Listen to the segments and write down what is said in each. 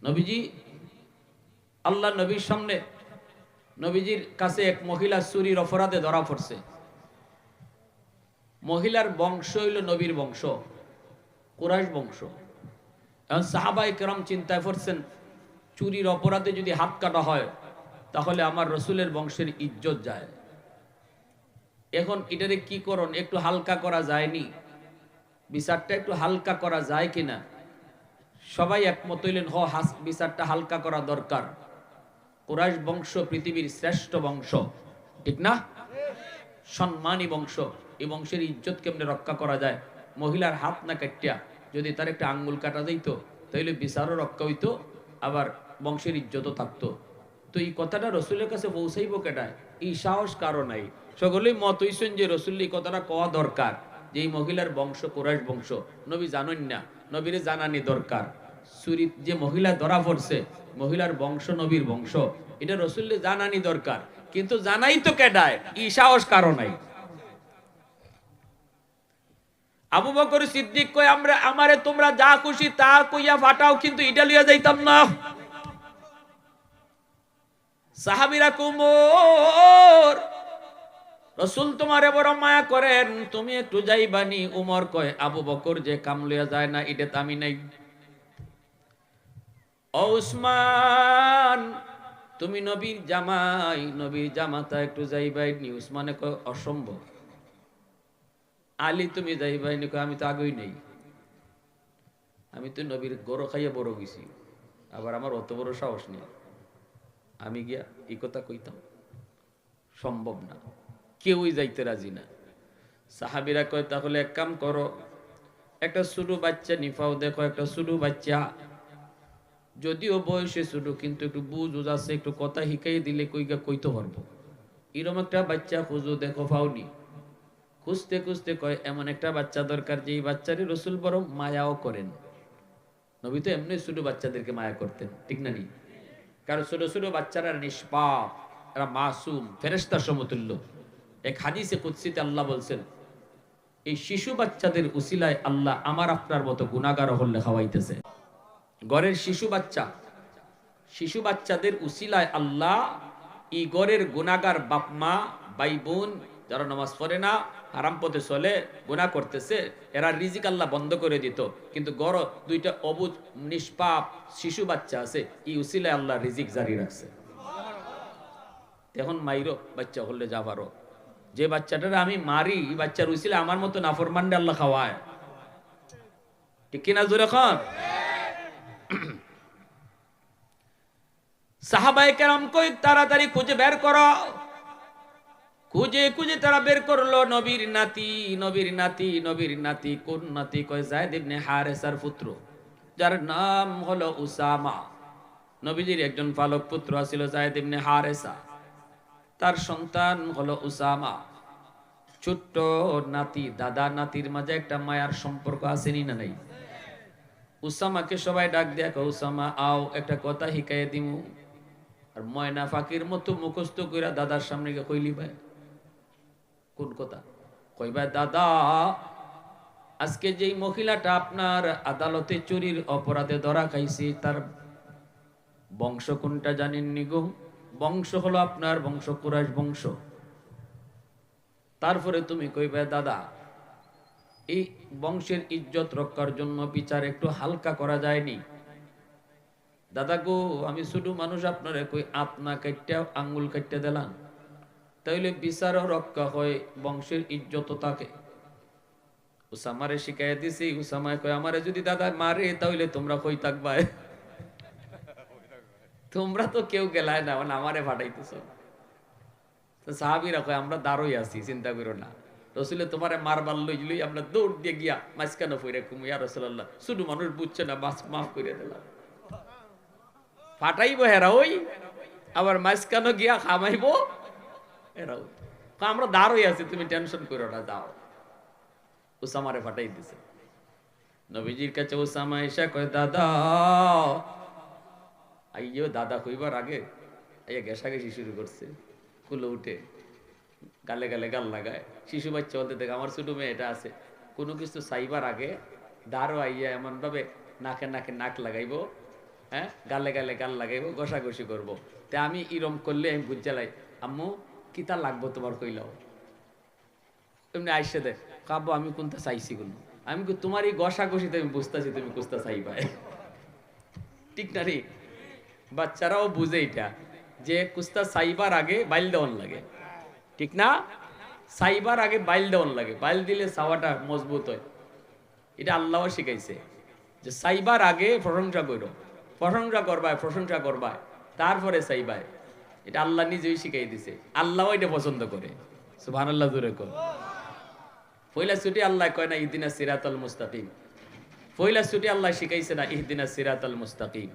নবীজি আল্লাহ নবীর সামনে নবীজির কাছে এক মহিলা চুরির অপরাধে ধরা পড়ছে। মহিলার বংশ হইল নবীর বংশ, কুরাইশ বংশ। এখন সাহাবায়ে কেরাম চিন্তায় পড়ছেন, চুরির অপরাধে যদি হাত কাটা হয় তাহলে আমার রসুলের বংশের ইজ্জত যায়। এখন এটারে কি করণ, একটু হালকা করা যায়নি? বিচারটা একটু হালকা করা যায় কিনা? সবাই একমত হইলেন, বিচারটা হালকা করা দরকার। কুরাইশ বংশ পৃথিবীর শ্রেষ্ঠ বংশ, ঠিক না? সম্মানী বংশ। এই বংশের ইজ্জত কেমনে রক্ষা করা যায়? মহিলার হাত না কাটিয়া যদি তার একটা আঙ্গুল কাটা দিত তাইলে বিচারও রক্ষা হইতো, আবার বংশের ইজ্জতও থাকতো। তো এই কথাটা রসুলের কাছে পৌঁছাইব কেটায়? এই সাহস কারো নাই। সকলেই মত হইছেন যে রসুল এই কথাটা কওয়া দরকার, যে এই মহিলার বংশ কুরাইশ বংশ। নবী জানেন না, নবীরে জানানি দরকার। চুরিত যে মহিলা ধরা পড়ছে, মহিলার বংশ নবীর বংশ, এটা রসুলকে জানানি দরকার। কিন্তু জানাই তো কেডায়? এই সাহস কারো নাই। আবু বকর সিদ্দিক কয়, আমারে তোমরা যা খুশি তা কইয়া ফাটাও, কিন্তু এটা লিয়া যাইতাম না। সাহাবীরা কুমর, রসুল তোমারে বড় মায়া করেন, তুমি একটু যাইবানি। উমর কয়, আবু বকর যে কাম লইয়া যায় না এটা তো আমি নাই। ও উসমান, তুমি নবীর জামাই, নবীর জামাতা, একটু যাইবাইনি। উসমানে কয়, অসম্ভব। আলী, তুমি যাইবাইনি? কয়, আমি তো আগেই নেই, আমি তো নবীর গরু খাইয়া বড় গেছি, আবার আমার অত বড় সাহস নেই, আমি গিয়া এই কথা কইতাম? সম্ভব না, কেউই যাইতে রাজি না। সাহাবীরা কয়, তাহলে এক কাম করো, একটা ছোট বাচ্চা নিফাও দেখো, একটা ছোট বাচ্চা, যদিও বয়সে ছোট কিন্তু একটু বুঝ আছে, একটু কথা শিখাই দিলে কইতে পারবো। এরকম একটা বাচ্চা খুঁজো, দেখো পাওনি? খুঁজতে খুঁজতে কয়, এমন একটা বাচ্চা দরকার যে এই বাচ্চারে রসুল বড় মায়াও করেন। নবী তো এমনি ছোট বাচ্চাদেরকে মায়া করতেন, ঠিক না? নি, কারণ ছোট ছোট বাচ্চারা নিষ্পাপ, এরা মাসুম, ফেরেশতার সমতুল্য। এক হাদিসে কুদসিতে আল্লাহ বলছেন, এই শিশু বাচ্চাদের উসিলায় আল্লাহ আমার আপনার মতো গুনাহগার হলে খাওয়াইতেছে। ঘরের শিশু বাচ্চাদের উসিলায় আল্লাহ এই ঘরের গুনাহগার বাপ মা, ভাই বোন যারা নামাজ পড়ে না, হারাম পথে চলে, গুনাহ করতেছে, এরা রিজিক আল্লাহ বন্ধ করে দিত। কিন্তু ঘর দুইটা অবুঝ নিষ্পাপ শিশু বাচ্চা আছে, এই উসিলায় আল্লাহ রিজিক জারি রাখছে। এখন মাইরো বাচ্চা হলে যাবারও, যে বাচ্চাটারে আমি মারি, এই বাচ্চার উসিলায় আমার মতো নাফরমানরে আল্লাহ খাওয়ায়, ঠিক কিনা? জোরে খান। সাহাবায়ে কেরাম কই, তাড়াতাড়ি খুঁজে বের করো। খুঁজে খুঁজে তারা বের করলো, নবীর নাতি, নবীর নাতি, নবীর নাতি। কোন নাতি? কয়, যায়েদ ইবনে হারেসার পুত্র, যার নাম হলো উসামা। নবীজির একজন পালক পুত্র ছিল যায়েদ ইবনে হারেসা, তার সন্তান হলো উসামা। ছোট্ট নাতি, দাদা নাতির মাঝে একটা মায়ার সম্পর্ক আসেনি না নাই? উসামাকে সবাই ডাক দেয়া, কয়, উসামা আও, একটা কথা শিখাইয়া দিমু। আর ময়না ফাঁকির মতো মুখস্থ কইরা দাদার সামনে গিয়ে কইলি, ভাই কোন কথা? কই, ভাই দাদা, আজকে যেই মহিলাটা আপনার আদালতে চুরির অপরাধে ধরা খাইছে, তার বংশ কোনটা জানেননি গো? বংশ হলো আপনার বংশ, কুরাইশ বংশ। তারপরে তুমি কইবে, দাদা এই বংশের ইজ্জত রক্ষার জন্য বিচার একটু হালকা করা যায়নি? দাদা গো, আমি ছোট মানুষ, আপনারে কই আপনা কাটটা আঙ্গুল কাটতে দিলাম, তাইলে বিচারও রক্ষা হয়, বংশের ইজ্জত থাকে। উসামারে শিখাইয়া দিছি। উসামায় কয়, আমারে যদি দাদা মারে তাহলে তোমরা কই থাকবা? তোমরা তো কেউ গেলায় না, মানে আমারে ফাটাইতেছ। তো সাহাবীরা কয়, আমরা দাঁড়ই আছি, চিন্তা করো না। রসুলে তোমারে মারবার লইলই আমরা দৌড় দিয়ে গিয়া মাঝখানে ফিরে কুম, ইয়া রাসূলুল্লাহ, শুধু মানুষ বুঝছে না, মাফ করে দিলাম। ফাটাইবো হেরা ওই, আবার মাঝখানে গিয়া খামাইবো এরা ওই। আমরা দাঁড়ই আছি, তুমি টেনশন করো না, যাও। উসামারে ফাটাই দিছে। নবীজির কাছে উসামা এসে কয়, দাদা। আইয়ো দাদা কইবার আগে আইয়া ঘেঁষাঘেঁষি শুরু করছে, কুলো উঠে গালে গালে গাল লাগায়। শিশু বাচ্চা বলতে দেখ, আমার ছোট মেয়ে এটা আছে, কোনো কিছু চাইবার আগে দাঁড়ো আইয়া এমন ভাবে নাকে নাকে নাক লাগাইবো, হ্যাঁ, গালে গালে গাল লাগাইব, ঘষাঘষি করবো। তে আমি ইরম করলে আমি বুঝালাই, আম্মু কিতা লাগবো তোমার কইলাও, এমনি আইসে দেখ কাব্য আমি কোনটা চাইছি কোন, আমি তোমার এই ঘষাঘষিতে আমি বুঝতেছি তুমি কোনটা চাইবাই। ঠিক না রে? বাচ্চারাও বুঝে এটা যে কুস্তা চাইবার আগে বাইল দেওয়ান লাগে, ঠিক না? চাইবার আগে বাইল দেওয়ান লাগে, বাইল দিলে চাওয়াটা মজবুত হয়। এটা আল্লাহ শিখাইছে যে চাইবার আগে প্রশংসা করো, প্রশংসা করবায়, প্রশংসা করবায়, তারপরে চাইবায়। এটা আল্লাহ নিজেই শিখাই দিছে, আল্লাহ এটা পছন্দ করে। সুবহানাল্লাহ জোরে কর। পয়লা ছুটি আল্লাহ কয় না ইহদিনাস সিরাতাল মুস্তাকিম, পয়লা ছুটি আল্লাহ শিখাইছে না ইহদিনাস সিরাতাল মুস্তাকিম।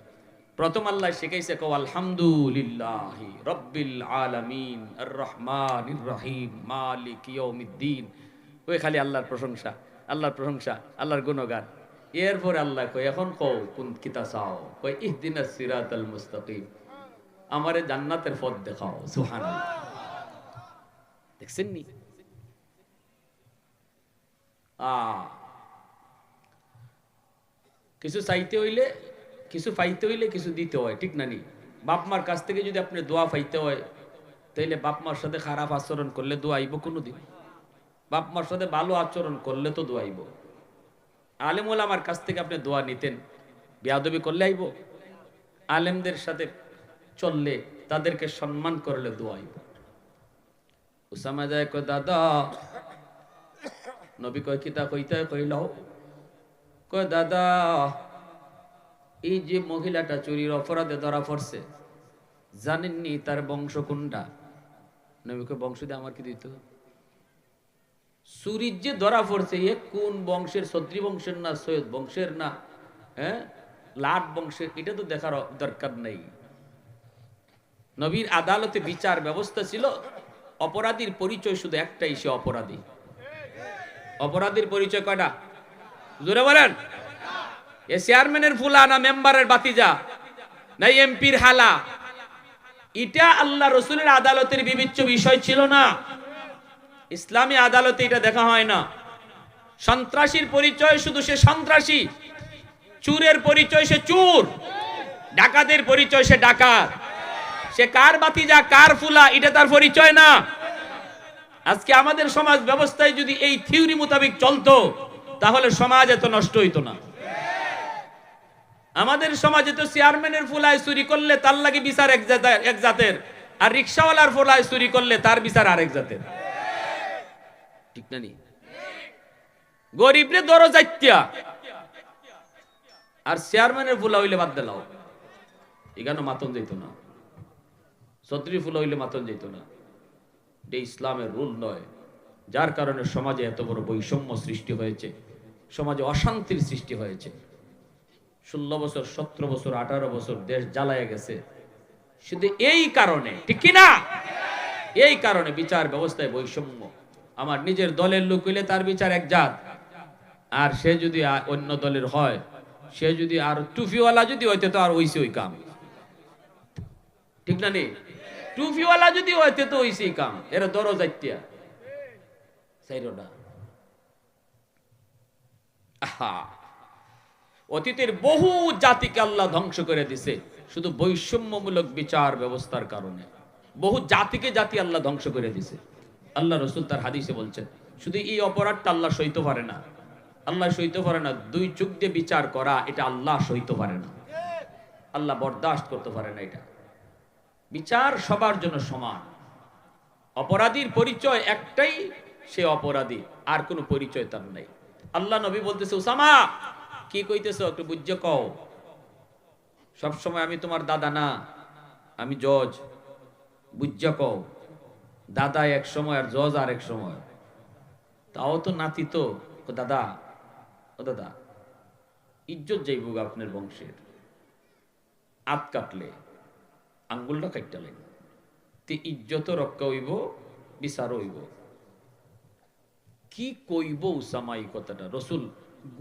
প্রথম আল্লাহ শিখাইছে কও আলহামদুলিল্লাহি রাব্বিল আলামিন আর রহমানির রহিম মালিক ইয়াউমিদ্দিন। ওই খালি আল্লাহর প্রশংসা, আল্লাহর প্রশংসা, আল্লাহর গুণগান। এরপরে আল্লাহ কয় এখন কও কোন কিতা চাও, কয় ইহদিনাস সিরাতাল মুস্তাকিম, আমারে জান্নাতের পথ দেখাও। সুবহানাল্লাহ। দেখছেন নি? কিছু চাইতে হইলে, কিছু পাইতে হইলে কিছু দিতে হয়, ঠিক না নি? বাপ মার কাছ থেকে যদি আপনি দোয়া পাইতে হয়, তাইলে বাপ মার সাথে খারাপ আচরণ করলে দোয়া আইব কোনোদিন? বাপ মার সাথে ভালো আচরণ করলে তো দোয়া আইব। আলেম ওলামার কাছ থেকে আপনি দোয়া নিতেন, বেয়াদবি করলে আইব? আলেমদের সাথে চললে, তাদেরকে সম্মান করলে দোয়া আইব। উসামা যায় কয় দাদা, নবী কয় কিতা কইতে কইলাও, কয় দাদা এই যে মহিলাটা চুরির অপরাধে ধরা পড়ছে, জানেননি তার বংশ কোনটা? নবী কয় বংশ দিয়ে আমার কি দিত? চুরির যে ধরা পড়ছে এ কোন বংশের, ছত্রী বংশের না সৈয়দ বংশের না হ্যাঁ লাট বংশের, এটা তো দেখার দরকার নেই। নবীর আদালতে বিচার ব্যবস্থা ছিল, অপরাধীর পরিচয় শুধু একটাই, সে অপরাধী। অপরাধীর পরিচয় কয়টা? জোরে বলেন। এ চেয়ারম্যানের ফুলা না মেম্বারের বাতিজা না এমপির হালা, এটা আল্লাহ রসুলের আদালতের বিবেচ্য বিষয় ছিল না। ইসলামী আদালতে এটা দেখা হয় না। সন্ত্রাসীর পরিচয় শুধু সে সন্ত্রাসী, চোরের পরিচয় সে চোর, ডাকাতের পরিচয় সে ডাকাত। সে কার বাতিজা কার ফুলা এটা তার পরিচয় না। আজকে আমাদের সমাজ ব্যবস্থায় যদি এই থিওরি মোতাবেক চলতো, তাহলে সমাজ এত নষ্ট হইতো না। আমাদের সমাজে তো চেয়ারম্যানের ফুলায় চুরি করলে তার লাগে বিচার এক জাতের, আর রিক্সাওয়ালার ফুলায় চুরি করলে তার বিচার আরেক জাতের, ঠিক না নি? গরিবরে দরো যাইতিয়া, আর চেয়ারম্যানের ফুলা হইলে বাদ দিলাও, এখানে মাতন যেত না। ছত্রী ফুলা হইলে মাতন যেত না। এটা ইসলামের রুল নয়। যার কারণে সমাজে এত বড় বৈষম্য সৃষ্টি হয়েছে, সমাজে অশান্তির সৃষ্টি হয়েছে। 16 বছর 17 বছর 18 বছর দেশ জ্বালায় গেছে শুধু এই কারণে, ঠিক কিনা? এই কারণে বিচার ব্যবস্থায় বৈষম্য। আমার নিজের দলের লোক হইলে তার বিচার এক জাত, আর সে যদি অন্য দলের হয়, সে যদি আর টুফিওয়ালা যদি হইতে তো আর হইছে ওই কাম, ঠিক না নি? টুফিওয়ালা যদি হইতে তো হইছে এই কাম, এরা দরো যাইতিয়া সাইরোডা। আহা, অতীতের বহু জাতিকে আল্লাহ ধ্বংস করে দিছে শুধু বৈষম্যমূলক বিচার ব্যবস্থার কারণে। বহু জাতিকে জাতি আল্লাহ ধ্বংস করে দিছে। আল্লাহ রসুল তার হাদিসে বলছেন, শুধু এই অপরাধটা আল্লাহ সইতে পারে না। আল্লাহ সইতে পারে না দুই চোখ দিয়ে বিচার করা, এটা আল্লাহ সইতে পারে না, আল্লাহ বরদাস্ত করতে পারে না। এটা বিচার সবার জন্য সমান। অপরাধীর পরিচয় একটাই, সে অপরাধী, আর কোনো পরিচয় তার নাই। আল্লাহ নবী বলতেছে, উসামা কি কইতেছো একটু বুঝে কও। সবসময় আমি তোমার দাদা না, আমি জজ, বুঝে কও। দাদা এক সময় আর জজ আর এক সময়, তাও তো নাতি তো। দাদা, ও দাদা, ইজ্জত যাইব আপনার বংশের, আত কাটলে আঙ্গুলটা কাটলেন, তে ইজ্জত রক্ষা হইব, বিচার হইব। কি কইব উসামা এই কথাটা? রসুল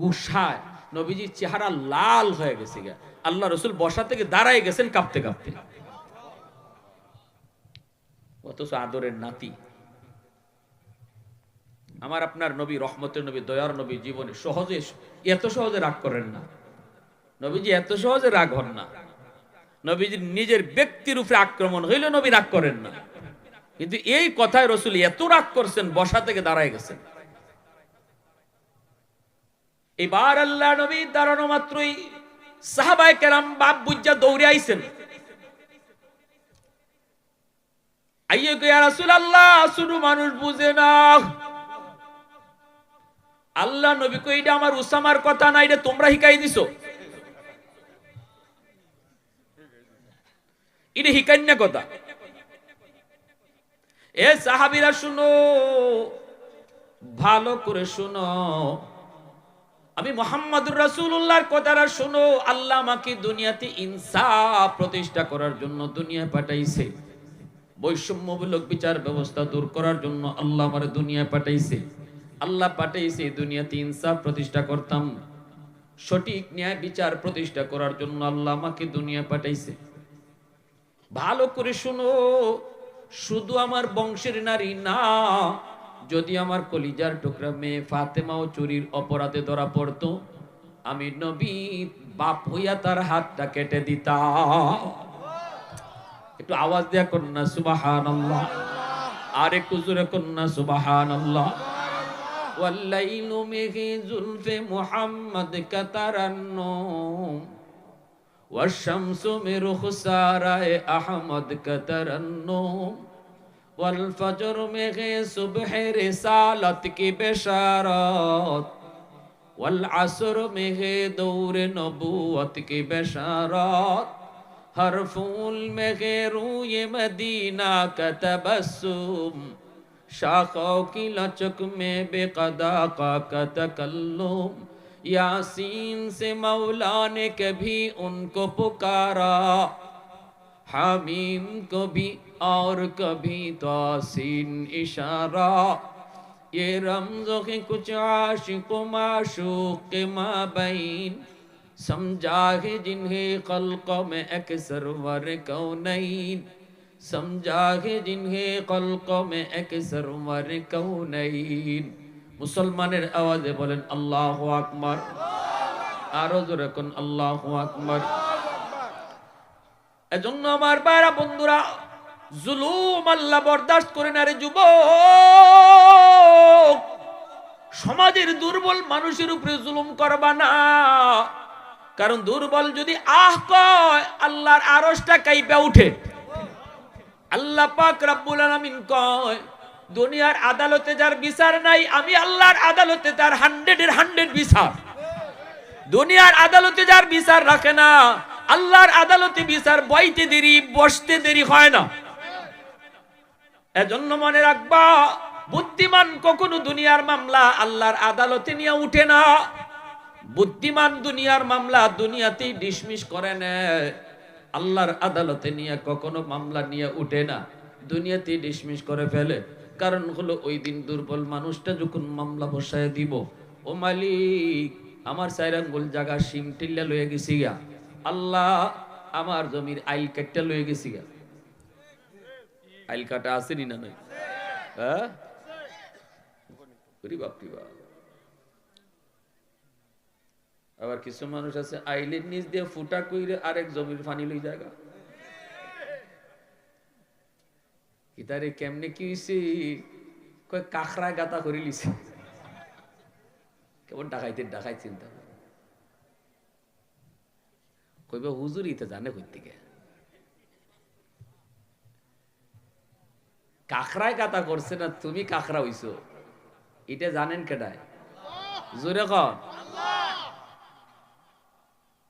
গুসায়, নবীজির চেহারা লাল হয়ে গেছে। আল্লাহ রসুল বসা থেকে দাঁড়ায় গেছেন কাঁপতে কাঁপতে। অথচ আদরের নাতি। আমার আপনার নবী, রহমতের নবী, দয়ার নবী জীবনে সহজে, এত সহজে রাগ করেন না। নবীজি এত সহজে রাগ হন না। নবীজির নিজের ব্যক্তির উপরে আক্রমণ হইলে নবী রাগ করেন না, কিন্তু এই কথায় রসুল এত রাগ করছেন বসা থেকে দাঁড়ায় গেছেন। এবার আল্লাহ নবী দাঁড়ানো মাত্রই সাহাবায়ে কেরাম বাপ বুঝা দৌড়ে আইছেন। আইয়ে কে ইয়া রাসূলুল্লাহ, শুধু মানুষ বুঝে না। আল্লাহ নবী কই, এটা আমার উসামার কথা না, এটা তোমরা হিকাই দিছো, এটা হিকান্না কথা। এ সাহাবীরা শুনো, ভালো করে শুনো, আমি মুহাম্মদুর রাসূলুল্লাহর কথাটা শুনো। আল্লাহ আমাকে দুনিয়াতে ইনসাফ প্রতিষ্ঠা করার জন্য দুনিয়ায় পাঠাইছে, বৈষম্যমূলক বিচার ব্যবস্থা দূর করার জন্য আল্লাহ আমারে দুনিয়ায় পাঠাইছে। আল্লাহ পাঠাইছে দুনিয়াতে ইনসাফ প্রতিষ্ঠা করতাম, সঠিক ন্যায় বিচার প্রতিষ্ঠা করার জন্য আল্লাহ আমাকে দুনিয়ায় পাঠাইছে। ভালো করে শুনো, শুধু আমার বংশের নারী না, যদি আমার কলিজার টুকরা মেয়ে ফাতেমাও চুরির অপরাধে ধরা পড়তো, আমি নবী বাপ হইয়া তার হাতটা কেটে দিতাম। একটু আওয়াজ দেয়া কন্যা সুবহানাল্লাহ, আর একটু জোরে কন্যা সুবহানাল্লাহ। ওয়াল্লাইলু মিহি জুলফে মুহাম্মদ কাতারান্নুম, والشمس من رخسارة أحمد كترنم، والفجر में صبح رسالت की बशारत, والعصر में दौर नबूवत की बशारत, हर फूल में रूय मदीना का तबस्सुम, शाखों की लचक में बेक़दा का तकल्लुम, यासीन से मौला ने कभी उनको पुकारा, हामीम को भी और कभी तासीन इशारा, ये रमज़ों के कुछ आशिक़ व माशूक़ के माबैन, समझा है जिन्हें ख़ल्क़ में अक्सर वर कौनैन, समझा है जिन्हें ख़ल्क़ में अक्सर वर कौनैन। মুসলমানের আওয়াজে বলেন আল্লাহু আকবার, আরো জোরে কোন আল্লাহু আকবার। এজন্য আমার ভাইরা বন্ধুরা, জুলুম আল্লাহ বরদাস্ত করে না রে যুবক। সমাজের দুর্বল মানুষের উপরে জুলুম করবা না, কারণ দুর্বল যদি আহ কয় আল্লাহর আরশটা কাঁইপা উঠে। আল্লাহ পাক রব্বুল আলামিন কয়, দুনিয়ার আদালতে যার বিচার নাই, আমি আল্লাহর আদালতে তার 100-এর 100 বিচার। দুনিয়ার আদালতে যার বিচার রাখে না, আল্লাহর আদালতে বিচার বইতে দেরি, বসতে দেরি হয় না। এজন্য মনে রাখবা, বুদ্ধিমান কখনো দুনিয়ার মামলা আল্লাহর আদালতে নিয়ে উঠে না। বুদ্ধিমান দুনিয়ার মামলা দুনিয়াতেই ডিসমিস করে নেয়, আল্লাহর আদালতে নিয়ে কখনো মামলা নিয়ে উঠে না, দুনিয়াতেই ডিসমিস করে ফেলে। কারণ হলো ওই দিন দুর্বল মানুষটা যখন মামলা বসায় দিব, ও মালিক আমার 4 আঙ্গুল জায়গা শিং টিল্লা লয়ে গেছি গা, আল্লাহ আমার জমির আইল কাটটা লয়ে গেছি গা। আইল কাটা আসেনি না নয়? হ্যাঁ, আবার কিছু মানুষ আছে আইলের নিচ দিয়ে ফুটা কইরে আরেক জমির পানি লই জায়গা। ইতারে কেমনে কি হইছে, কয় কাখরা গাতা করে লিছে, কেমন ডাকাইতে ডাকাই চিন্তা কইবে হুজুর ইতে জানে কই থেকে কাখরায় গাতা করছে না, তুমি কাখরা হইছো, এটা জানেন কেডায়? জোরে কর।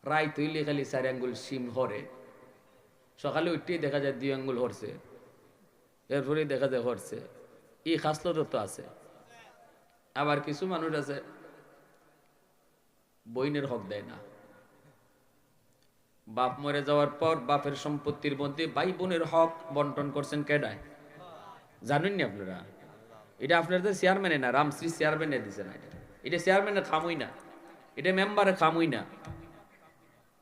রাই তৈলে খালি 4 আঙ্গুল সিম হরে, সকালে উঠতেই দেখা যায় 2 আঙ্গুল হরছে, এরপরে দেখা যায় হরছে। এই খাসলত তো আছে। আবার কিছু মানুষ আছে বইনের হক দেয় না, বাপ মরে যাওয়ার পর বাপের সম্পত্তির মধ্যে ভাই বোনের হক বন্টন করছেন কেডায়? জানেন নি আপনারা? এটা আপনাদের চেয়ারম্যানে না, রামশ্রী চেয়ারম্যানে দিছে না, এটা চেয়ারম্যানের খামই না, এটা মেম্বারের খামই না।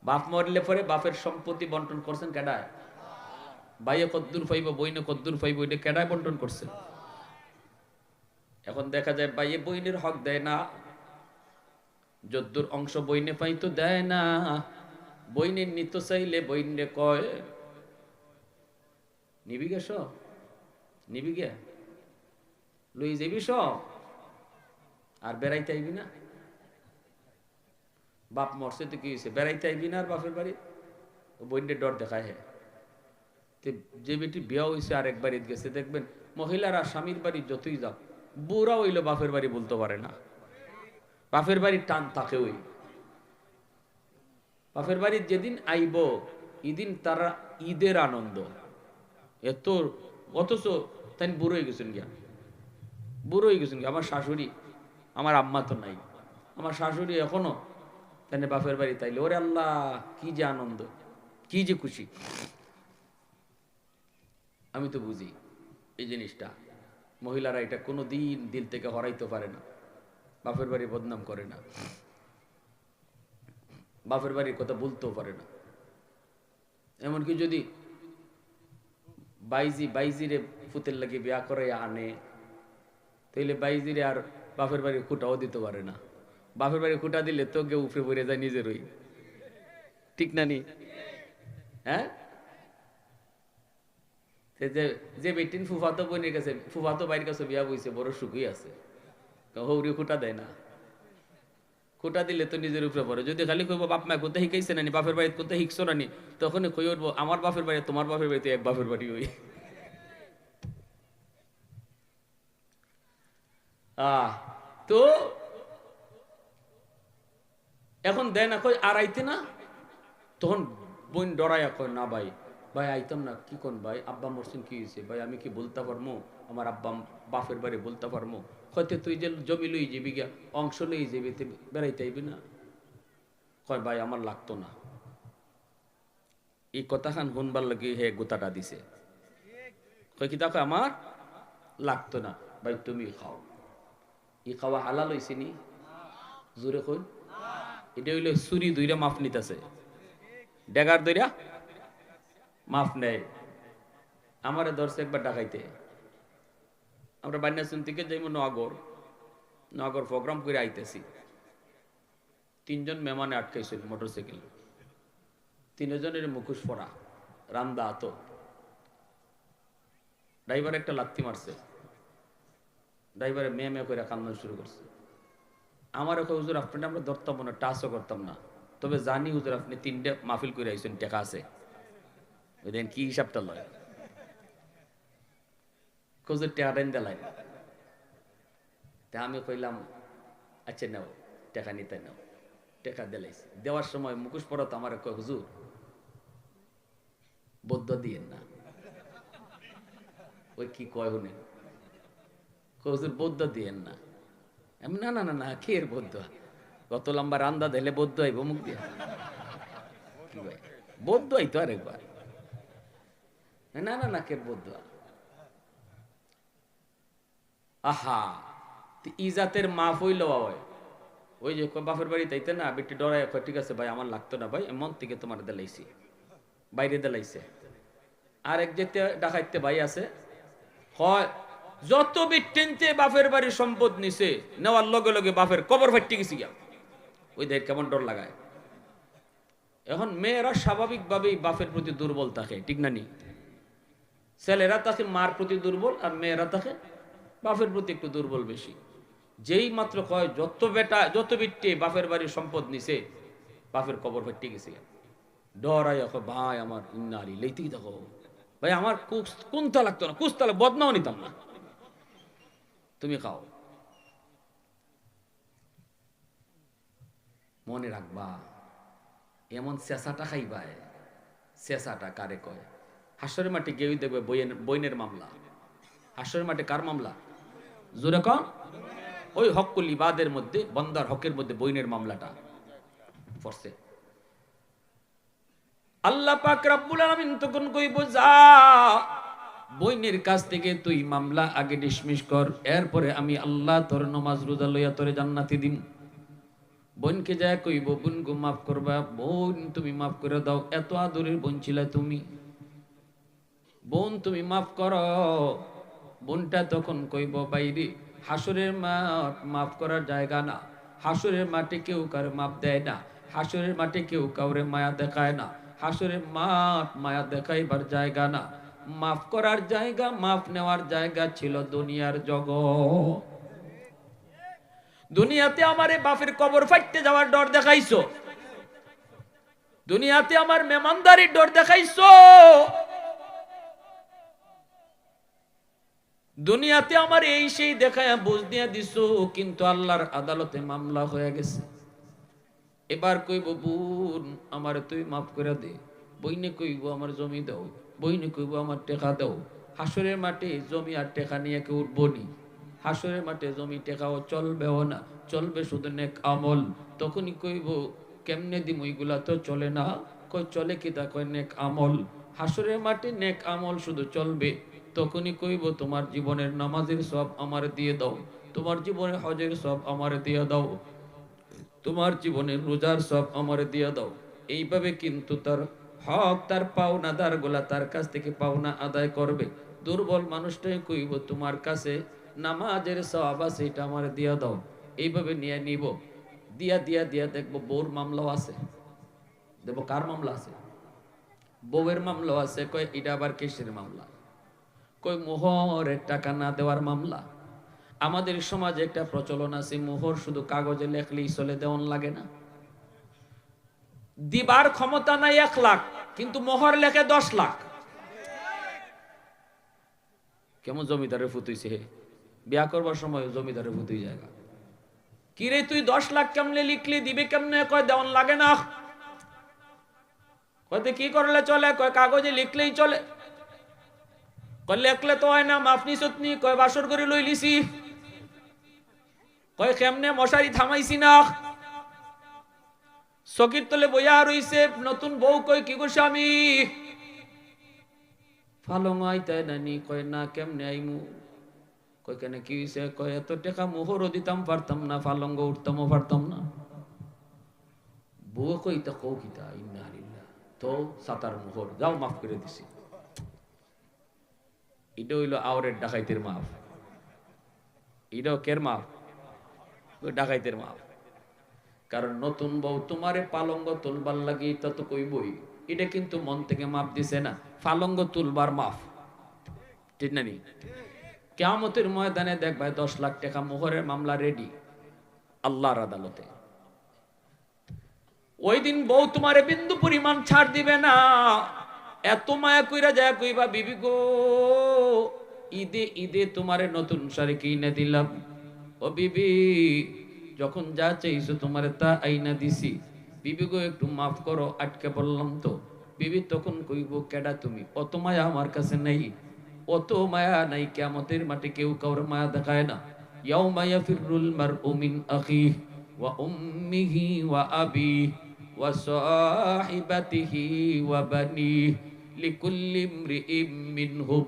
বাপ মরলে পরে বাপের সম্পত্তি বন্টন করছেন কেডায়? ভাইয়ে কদ্দুর পাইব, বইনে কদ্দুর পাইব, এটা কেডায় বন্টন করছে? এখন দেখা যায় ভাইয়ে বইনের হক দেয় না, যদ্দুর অংশ বইনে পাই তো দেয় না, বইনের নিত চাইলে বইনে কয় নিবি গে নিবি গে লই যাবি আর বেড়াইতে আইবি না। বাপ মরছে তো কি হয়েছে, বেড়াইতে আইবি না আর বাপের বাড়ি, বইনের ডর দেখায়। হ্যাঁ, যে বেটি বিয়া হয়েছে আর একবার ঈদ গেছে, দেখবেন মহিলারা স্বামীর বাড়ি যতই যাক, বুড়া হইল বাপের বাড়ি বলতে পারে না। বাপের বাড়ির টান থাকে ওই বাপের বাড়ির যেদিন আইব এদিন তারা ঈদের আনন্দ এত, অথচ তাই বুড়ো হয়ে গেছেন গিয়া, বুড়ো হয়ে গেছেন গিয়া। আমার শাশুড়ি, আমার আম্মা তো নাই, আমার শাশুড়ি এখনো তাই বাপের বাড়ি তাইলে ওরে আল্লাহ কি যে আনন্দ, কি যে খুশি। আমি তো বুঝি এই জিনিসটা, মহিলারা এটা কোনো দিন দিল থেকে হরাইতে পারে না, বাপের বাড়ি বদনাম করে না, বাপের বাড়ির কথা বলতেও পারে না। এমনকি যদি বাইজিরে ফুতের লাগে বিয়া করে আনে, তাইলে বাইজিরে আর বাপের বাড়ির খুঁটাও দিতে পারে না। বাপের বাড়ির খুঁটা দিলে তো কেউ উপরে পড়ে যায় নিজেরই, ঠিক না নি? হ্যাঁ, যে বেটিন ফুফাতো বোনের কাছে, ফুফাতো বাইরের কাছে বিয়া বইছে, বড় সুখী আছে, হৌরি খুঁটা দেয় না। খুঁটা দিলে তো নিজের উপরে পড়ে। যদি খালি কইব বাপ মা কোথায় শিখাইছে নানি, বাপের বাড়িতে কোথায় শিখছো নানি, তখন কই উঠবো আমার বাপের বাড়ি তোমার বাপের বাড়িতে এক বাপের বাড়ি ওই। তো এখন দেয় না, কই আর আইতে না, তখন বোন ডরাইয়া কয় না ভাই, ভাই আইতাম না। কি কোন ভাই, আব্বা মরছেন, কি হয়েছে ভাই, আমি কি বলতে পারবো আমার আব্বা বাপের বাড়ি বলতে পারবো? হয়তো তুই যে জমি লই যাবি গিয়া, অংশ লই যাবি, বেড়াইতে আইবি না। কয় ভাই আমার লাগতো না। এই কথা খান শুনবার লাগে হে গোতাটা দিছে, কয় কি দেখো আমার লাগতো না। ভাই তুমি খাও, ই খাওয়া হালাল হইছে নি? জোরে কই। এটা হইলে চুরি দুইটা মাফ নিতেছে, ডেগার দইরা মাফ নেয়। আমারে ধরছে একবার ডাকাইতে, আমরা বান্যাসুন থেকে যাইব নগর প্রোগ্রাম করে আইতেছি, 3 জন মেহমানে আটকাইছিল মোটরসাইকেল, 3 জনের মুখোশ পরা, রান্দা আতো। ড্রাইভার একটা লাত্তি মারছে, ড্রাইভারে মেয়ে করে কান্না শুরু করছে। আমার ওকে হুজুর আপনার আমরা ধরতাম না, টাচও করতাম না, তবে জানি হুজুর আপনি 3টে মাহফিল করে আইছেন, টাকা আছে, ওই দেন কি হিসাবটা লয়, হুজুর টাকা দেন দেলাই। তা আমি কইলাম আচ্ছা নাও, টাকা নিতে নাও। টাকা দিলাইছে, দেওয়ার সময় মুখোশ পরা তো আমার কয় হুজুর বদ্ধ দিয়েন না। ওই কি কয় শুনেন, হুজুর বদ্ধ দিয়েন না। আমি না না না না, কে এর বদ্ধ, কত লম্বা রান্দা দিলে বদ্ধ আইব মুখ দিয়া? কি ভাই বদ্ধ আইতো আরেকবার, না না না কে বদ্ধ। আহা, ইজাতের মাফ হইল হয়, ওই যে বাপের বাড়ি তাইতে না, বেটি ডরাই কয় ঠিক আছে ভাই আমার লাগতো না ভাই, মন থেকে তোমার দেলাইছি, বাইরে দেলাইছে। আর এক যেতে ডাকাইতে ভাই আছে, হয় যত বিটেনতে বাপের বাড়ির সম্পদ নিছে, নেওয়ার লগে লগে বাপের কবর ফাইটে গেছি গিয়া, ওই দেখ কেমন ডর লাগায়। এখন মেয়েরা স্বাভাবিকভাবেই বাপের প্রতি দুর্বল থাকে, ঠিক না নি? ছেলেরা থাকে মার প্রতি দুর্বল, আর মেয়েরা থাকে বাপের প্রতি একটু দুর্বল বেশি। যেই মাত্র কয় যত বিটে বাপের বাড়ির সম্পদ নিছে, বাপের কবর ফাইটে গেছি, ডরাই ভাই আমার ইন্নারি লেইতেই দেখো ভাই, আমার কোনটা লাগতো না, কুস্তালে বদনাও নিতাম না, তুমি খাও। মনে রাখবা এমন চেঁচাটা খাইবা, চেঁচাটা কারে কয়? হাসরের মাঠে গেই দেখবে বইনের মামলা। হাসরের মাঠে কার মামলা? জোরে কন। ওই হকুল ইবাদের মধ্যে, বন্দার হকের মধ্যে বইনের মামলাটা পড়ছে। আল্লাহ পাক রব্বুল আলামিন তখন কইব যা বইনের কাছ থেকে তুই মামলা আগে ডিসমিস কর, এরপরে আমি আল্লাহ তোর নামাজ রোজা লইয়া তোরে জান্নাতে দিম। বোনকে যায় কইব বোন গো মাফ করবা, বোন তুমি মাফ করে দাও, এত আদরের বোন ছিলা তুমি, বোন তুমি মাফ করো। বোনটা তখন কইব বাইরে হাসরের মাঠ মাফ করার জায়গা না, হাসরের মাঠে কেউ কার মাফ দেয় না, হাসরের মাঠে কেউ কাউরে মায়া দেখায় না। হাসরের মাঠ মায়া দেখাইবার জায়গা না, মাফ করার জায়গা, মাফ নেওয়ার জায়গা ছিল দুনিয়ার জগৎ। দুনিয়াতে আমারে বাপের কবর ফাইটতে যাওয়ার ডর দেখাইছো, দুনিয়াতে আমার মেহমানদারির ডর দেখাইছো, দুনিয়াতে আমার এই সেই দেখায় বুঝ দিয়া দিছো, কিন্তু আল্লাহর আদালতে মামলা হয়ে গেছে। এবার কইব বোন আমার তুই মাফ করে দে, বইনে কইব আমার জমি দাও, বইনে কইব আমার টেকা দাও। হাসরের মাঠে জমি আর টেকা নিয়ে কেউ উঠবো নি। হাসরের মাঠে জমি টেকাও চলবেও না, চলবে শুধু নেক আমল। তখনই কইব কেমনে দিম, ওইগুলা তো চলে না। কই চলে কি তা, কয় নেক আমল। হাসরের মাঠে নেক আমল শুধু চলবে। তখনই কইব তোমার জীবনের নামাজের সব আমার দিয়ে দাও, তোমার জীবনের হজের সব আমার দিয়ে দাও, তোমার জীবনের রোজার সব আমার দিয়ে দাও। এইভাবে কিন্তু তার হক, তার পাওনাদার গুলা তার কাছ থেকে পাওনা আদায় করবে। দুর্বল মানুষটাই কইব তোমার কাছে নামাজের সব আছে, এটা আমার দিয়া দাও। এইভাবে নিয়ে নিব, দিয়া দিয়া দিয়া দেখবো বউর মামলাও আছে। দেখবো কার মামলা আছে? বউয়ের মামলাও আছে। কয় এটা আবার কিসের মামলা? কই মোহরের টাকা না দেওয়ার মামলা। আমাদের সমাজে একটা প্রচলন আছে, মোহর শুধু কাগজে লেখলেই চলে, দেওয়ান লাগে না। দিবার ক্ষমতা নাই 1 লাখ, কিন্তু মোহর লেখে 10 লাখ। কেমন জমিদারে ফুতুইছে হে, বিয়া করবার সময় জমিদারে ফুতুই জায়গা। কিরে তুই 10 লাখ কেমনে লিখলি, দিবে কেমনে? কয় দেওয়ান লাগে না। কয় কি করলে চলে? কয় কাগজে লিখলেই চলে। কয় লেখলে তো হয় না, মাফনি সতনি। কয় বাসর করে লই লিছি। কয় কেমনে? মশারি থামাইছি না। চকির তলে বইয়া রইছে নতুন বউ। কই কি গো স্বামী? ফালং আইতাই নানি। কয় না, কেমনে আইমু? কই কেন কি হইছে? কয় এত টাকা মোহরও দিতাম পারতাম না, ফালঙ্গ উঠতামও পারতাম না। বউ কই তা কও কিতা? ইন্না লিল্লাহ। তো সাতার মোহর যাও, মাফ করে দিছি। এটা হইল আওরের ডাকাইতের মাফ। এটাও কের মাফ? ওই ডাকাইতের মাফ। কারণ নতুন বউ তোমারে পালঙ্গ তুলবার লাগি তা তো কইবই। এটা কিন্তু মন থেকে মাফ দিছে না, পালঙ্গ তুলবার মাফ। ঠিক না নি? কিয়ামতের ময়দানে দেখবা 10 লাখ টাকা মোহরের মামলা রেডি আল্লাহর আদালতে। ওই দিন বউ তোমারে বিন্দু পরিমাণ ছাড় দিবে না। এত মায়া কইরা যায় কইবা, বিবি গো ঈদে ঈদে তোমারে নতুন শাড়ি কিনে দিলাম। ও বিবি, যখন যা চাইছো তোমারে তা আইনা দিছি। বিবি গো একটু মাফ করো, আটকে বললাম তো। বিবি তখন কইব, কেডা তুমি? অত মায়া আমার কাছে নেই, অত মায়া নাই। কিয়ামতের মাঠে কেউ কাউর মায়া দেখায় না। ইয়াউমা ইয়াফিরুল মারউ মিন আখিহি ওয়া উম্মিহি ওয়া আবিহি ওয়া সাহিবাতিহি ওয়া বানিহি লিকুল্লি ইমরিইম মিনহুম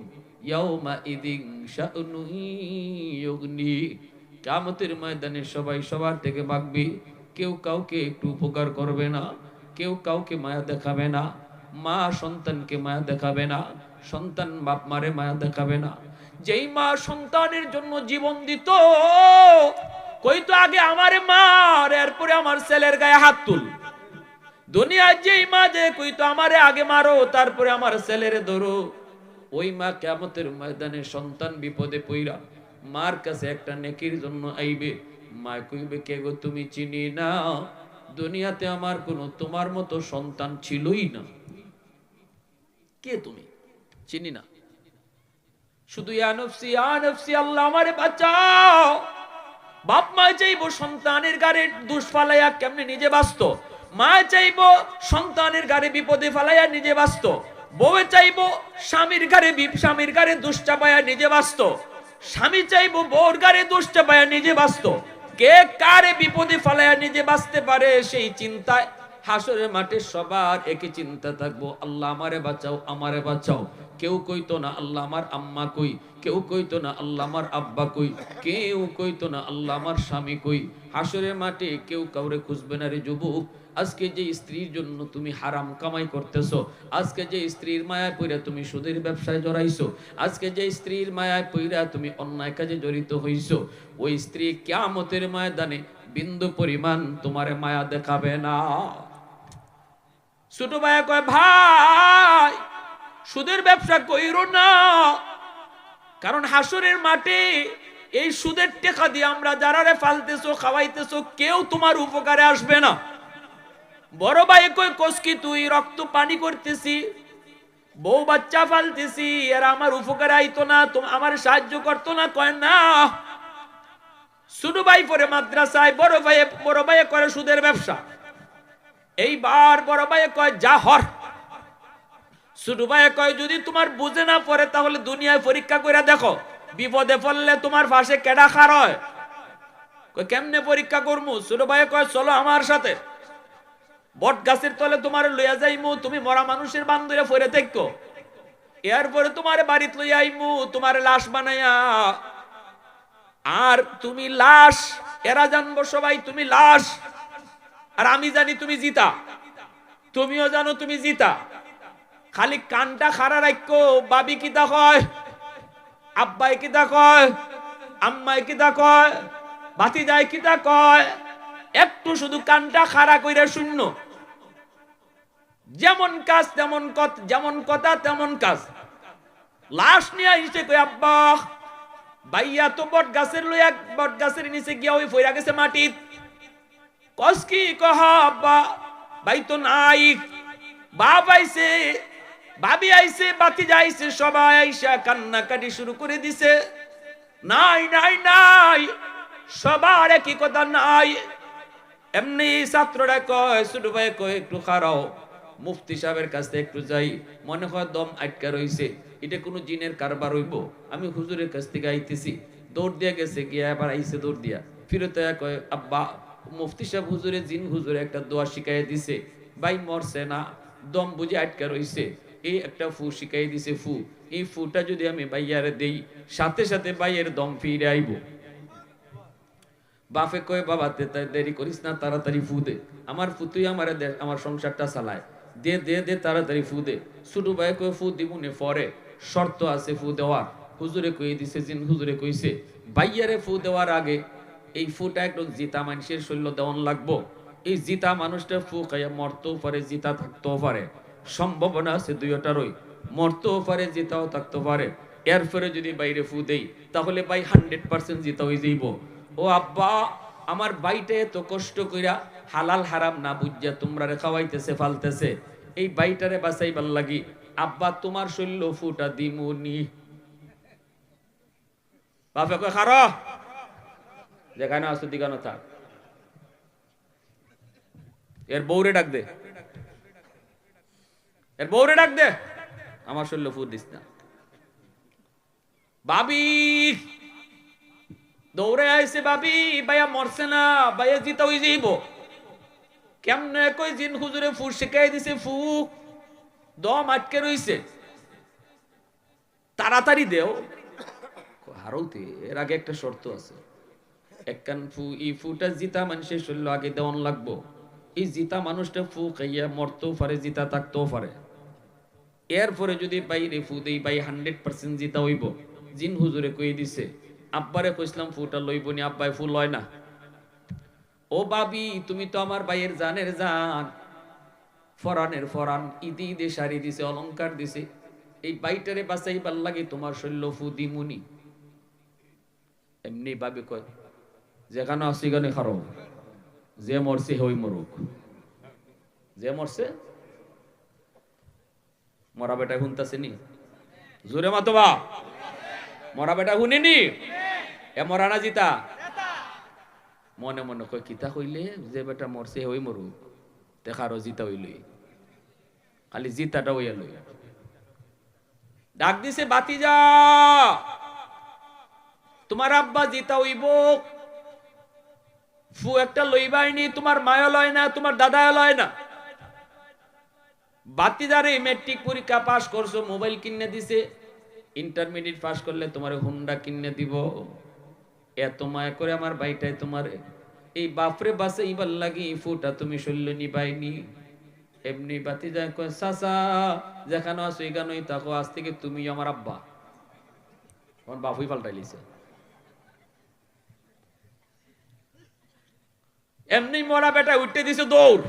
ইয়াউমা ইযিন শা'নুন ইউগনি। কিয়ামতের ময়দানে সবাই সবার থেকে ভাগবে। কেউ কাউকে একটু উপকার করবে না, কেউ কাউকে মায়া দেখাবে না। মা সন্তানকে মায়া দেখাবে না, সন্তান বাপ মারে মায়া দেখাবে না। যেই মা সন্তানের জন্য জীবন দিত, কইতো আগে আমারে মার, এরপরে আমার ছেলের গায়ে হাত তুল। দুনিয়ায় যেই মা যে কইতো আমারে আগে মারো, তারপরে আমার ছেলেরে ধরো, ওই মা কিয়ামতের ময়দানে সন্তান বিপদে পইরা মার কাছে একটা নেকির জন্য আইবে। মা কইবে, কে গো তুমি? চিনি না, দুনিয়াতে আমার কোনো তোমার মতো সন্তান ছিলই না। কে তুমি? চিনি না। শুধু ইয়া নফসি ইয়া নফসি, আল্লাহ আমারে বাঁচাও। বাপ মা চাইবো সন্তানের গাড়ে দুষ ফালাইয়া কেমনে নিজে বাঁচত। মা চাইবো সন্তানের গাড়ে বিপদে ফালাইয়া নিজে বাঁচত। বউয়ে চাইবো স্বামীর গাড়ে দুষ চাপাইয়া নিজে বাঁচত। স্বামী চাইবো বউর গাড়ে দুষ চাপাইয়া নিজে বাঁচত। কে কারে বিপদে ফালাইয়া নিজে বাঁচতে পারে, সেই চিন্তায় হাসরের মাঠে সবার একই চিন্তা থাকবো, আল্লাহ আমারে বাঁচাও, আমারে বাঁচাও। কেউ কইতো না আল্লাহ আমার আম্মা কই, কেউ কইতো না আল্লাহ আমার আব্বা কই, কেউ কইতো না আল্লাহ আমার স্বামী কই। হাসরের মাঠে কেউ কাউরে খুঁজবে না রে যুবক। আজকে যে স্ত্রীর জন্য তুমি হারাম কামাই করতেছো, আজকে যে স্ত্রীর মায়ায় পইরা তুমি সুদের ব্যবসায় জড়াইছো, আজকে যে স্ত্রীর মায়ায় পইরা তুমি অন্যায় কাজে জড়িত হইছো, ওই স্ত্রী কিয়ামতের ময়দানে বিন্দু পরিমাণ তোমারে মায়া দেখাবে না। ছোট ভাই কয় ভাই সুদের ব্যবসা কইরো না, কারণ হাসরের মাঠে এই সুদের টাকা দিয়ে আমরা যারারে ফালতেছো খাওয়াইতেছো কেউ তোমার উপকারে আসবে না। বড় ভাই কই কসকি তুই রক্ত পানি করতেছি, বউ বাচ্চা ফালতেছি, এরা আমার উপকারে আইতো না, আমার সাহায্য করতো না। কয় না, ছোট ভাই পরে মাদ্রাসায়, বড় ভাই করে সুদের ব্যবসা। এইবার বড় ভাই কয় যা হর। ছোট ভাই কয় যদি তোমার বুঝে না পড়ে তাহলে দুনিয়ায় পরীক্ষা করে দেখো, বিপদে পড়লে তোমার পাশে কেডা খার হয়। কয় কেমনে পরীক্ষা করমু? ছোট ভাই কয় চলো আমার সাথে, বট গাছের তলে তোমার লইয়া যাইমু, তুমি মরা মানুষের বান্ধরে ফিরে দেখো, এরপরে তোমার বাড়িতে লইয়া আইমু, তোমার লাশ বানাইয়া, আর তুমি লাশ, এরা জানবো সবাই তুমি লাশ, আর আমি জানি তুমি জিতা, তুমিও জানো তুমি জিতা। খালি কানটা খাড়া রাখো, বাবি কিতা কয়, আব্বাই কিতা কয়, আম্মাই কিতা কয়, ভাতিজাই কিতা কয়, একটু শুধু কানটা খাড়া কইরা শূন্য। যেমন কাজ তেমন কথা, যেমন কথা তেমন কাজ। লাশ নিয়ে এসে কই আব্বা ভাইয়া তো বট গাছের লইয়া, বট গাছের নিচে গিয়া ওই ফইরা গেছে মাটিত। কস কি কহ আব্বা, ভাই তো নাই, বাপ আইছে, ভাবি আইছে, বাতিজা আইছে, সবাই আইসা কান্নাকাটি শুরু করে দিছে। নাই নাই নাই, সবার একই কথা নাই। এমনি ছাত্ররা কয়, ছোট ভাই কয় একটু খারাও, মুফতি সাহেবের কাছে একটু যাই, মনে হয় দম আটকা রইছে, এটা কোনো জিনের কারবার হইব। আমি হুজুরের কাছ থেকে আইতেছি, দৌড় দিয়া গেছে, গিয়া আবার আইছে দৌড় দিয়া, ফিরতে কয় আব্বা মুফতি সাহেব হুজুরে জিন হুজুরে একটা দোয়া শিখাই দিছে, ভাই মরছে না, দম বুঝে আটকা রইছে, এই একটা ফু শিখাই দিছে, ফু, এই ফুটা যদি আমি ভাইয়ারে দেই সাথে সাথে ভাইয়ের দম ফিরে আইব। বাপে কয় বাবা দেরি করিস না, তাড়াতাড়ি ফু দে, আমার ফুতুই আমার আমার সংসারটা চালায়, দে দে দে তাড়াতাড়ি ফু দে। ছোট ভাই কয় ফু দিবনে পরে, শর্ত আছে ফু দেওয়ার। হুজুরে কই দিছে, জিন হুজুরে কইছে ভাইয়ারে ফু দেওয়ার আগে এই ফুটা একটু জিতা মানুষের শরীর দেওয়ান লাগবো। এই জিতা মানুষটা ফু খাইয়া মরতেও পারে, জিতা থাকতেও পারে, সম্ভাবনা আছে দুইটারই, মরতেও পারে জিতাও থাকতে পারে। এরপরে যদি বাইরে ফু দেই তাহলে ভাই 100% জিতা হয়ে যাইব। ও আব্বা আমার বাইটা এত কষ্ট কইরা হালাল হারাম না বুঝিয়া তোমরা রে খাওয়াইতেছে ফালতেছে, এই বাইটারে বাঁচাইবার লাগি আব্বা তোমার শরীর ফুটা দিমুনি। বাপে কয় খারো, যেখানে আসতো দিগানো থাক, এর বউরে ডাক দে, এর বউরে ডাক দে, আমার শরীর ফুট দিস না। বাবি দৌড়ে আইছে, বাবি ভাইয়া মরছে না, ভাইয়া জিতা হয়ে যাইব। কেমনে কই জিন হুজুরে ফু শিখাই দিছে, ফু দম আটকে রইছে, তাড়াতাড়ি দেও। হারৌতে এর আগে একটা শর্ত আছে, একখান ফু, এই ফুটা জিতা মানুষের শরীর আগে দেওয়ান লাগবো। এই জিতা মানুষটা ফু খাইয়া মরতেও পারে, জিতা থাকতেও পারে। এরপরে যদি বাইরে ফু দেই ভাই 100% জিতা হইব। জিন হুজুরে কই দিছে, আব্বারে কইছিলাম ফুটা লইব নি, আব্বাই ফু লয় না। ও বাবি তুমি তো আমার ভাইয়ের জানের জান, ফরানের ফরান, ঈদে ঈদে শাড়ি দিছে, অলংকার দিছে, এই বাইটারে বাঁচাইবার লাগে তোমার শরীর ফু দিমুনি। এমনি ভাবি কয় যেখানে আসি গানে খারো, যে মরছে হই মরুক, যে মরছে। মরা বেটা শুনতেছে নি? জোরে মাতবা, মরা বেটা শুনিনি? এ মরা না জিতা? মনে মনে কয় কিতা কইলে, যে বেটা মরছে হই মরুক, দেখারো জিতা হইলই, খালি জিতাটা হইয়া লই। ডাক দিছে বাতিজা, তোমার আব্বা জিতা হইব, ফু একটা লইবাইনি, তোমার মায়া লয় না, তোমার দাদা লয় না। বাতিজারে মেট্রিক পরীক্ষা পাস করছো, মোবাইল কিনে দিছে, ইন্টারমিডিয়েট পাস করলে তোমার হুন্ডা কিনে দিব, এত মায়া করে আমার ভাইটাই তোমার এই বাপরে বাসে ইবার লাগি ফুটা তুমি শৈল্য নিবাইনি। এমনি বাতিজা কয় চাচা যেখানে আছো এখানেই থাকো, আজ থেকে তুমি আমার আব্বা। আমার বাপুই পাল্টাই লিছে। এমনি মরা বেটা উঠতে দিছে দৌড়,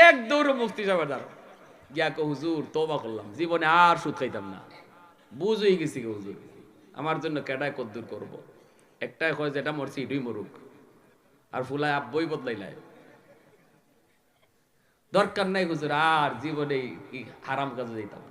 এক দৌড় মুফতি সাহেব দাঁড়ো গিয়া কো হুজুর তওবা করলাম, জীবনে আর সুদ খাইতাম না, বুঝ হয়ে গেছি গো হুজুর, আমার জন্য কেডায় কদ্দুর করব, একটাই কয় যেটা মরছি এটাই মরুক, আর ফুলায় আব্বই বদলাইলাই, দরকার নাই হুজুর আর জীবনে হারাম কাজে যাইতাম।